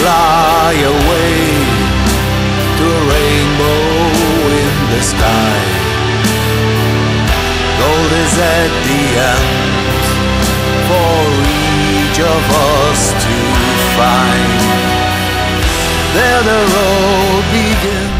fly away to a rainbow in the sky. Gold is at the end for each of us to find. There the road begins.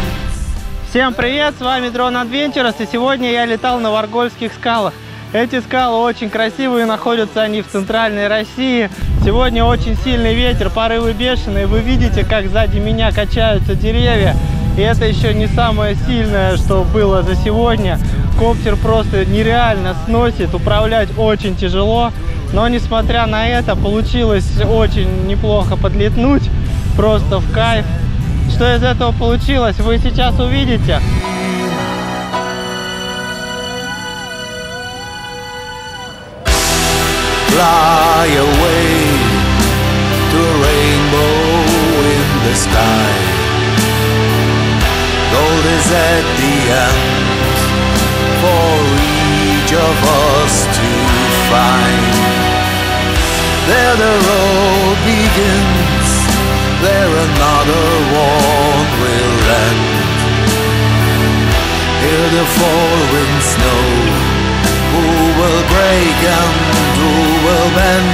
Всем привет, с вами Drone Adventures, и сегодня я летал на Варгольских скалах. Эти скалы очень красивые, находятся они в центральной России. Сегодня очень сильный ветер, порывы бешеные. Вы видите, как сзади меня качаются деревья. И это еще не самое сильное, что было за сегодня. Коптер просто нереально сносит, управлять очень тяжело. Но несмотря на это, получилось очень неплохо подлетнуть. Просто в кайф. Что из этого получилось, вы сейчас увидите. Fly away to a rainbow in the sky. Gold is at the end for each of us to find. There the road begins, there another one will end. Hear the falling snow, who will break and who will bend?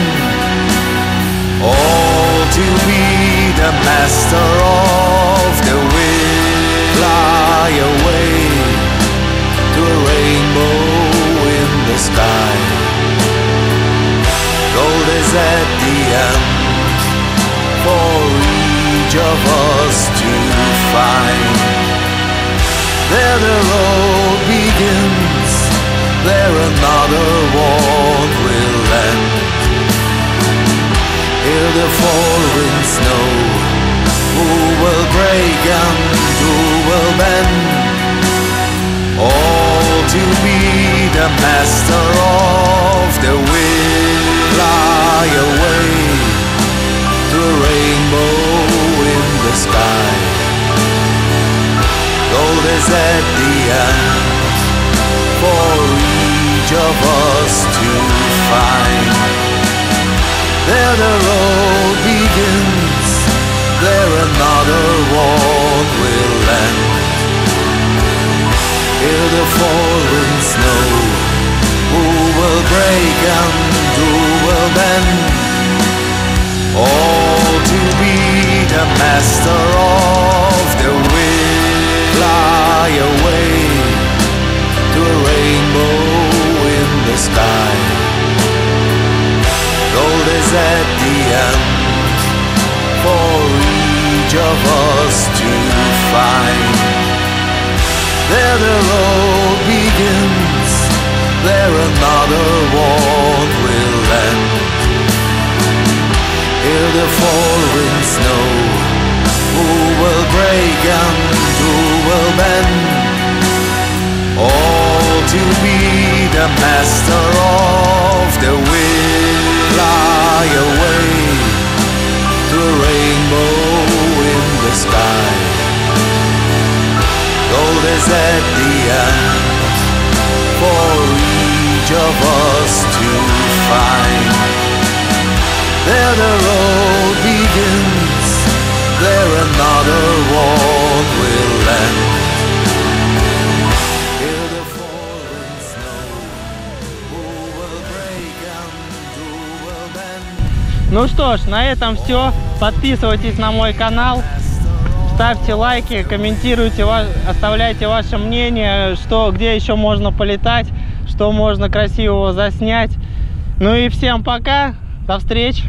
All to be the master of the wind. Fly away to a rainbow in the sky. Gold is at the end for each of us to find. There the road begins, there another one will end. Hear the falling snow, who will break and who will bend? All to be the master of the wind. Fly away to a rainbow in the sky. Gold is at the end for each of us to find. There the road begins, there another one will end. Hear the falling snow, who will break and who will bend? All to be the master of the wind. Fly away to a rainbow in the sky. Gold is at the end for each of us to find. There the road begins, there another one will end. Hear the falling snow, who will break and who will bend? All to be the master of the wind. Fly away to a rainbow in the sky. Gold is at the end for each of us to find. There the road begins, there another one will end. Hear the falling snow, who will break and who will bend? Ну что ж, на этом все. Подписывайтесь на мой канал, ставьте лайки, комментируйте, оставляйте ваше мнение, где еще можно полетать, что можно красивого заснять. Ну и всем пока, до встречи!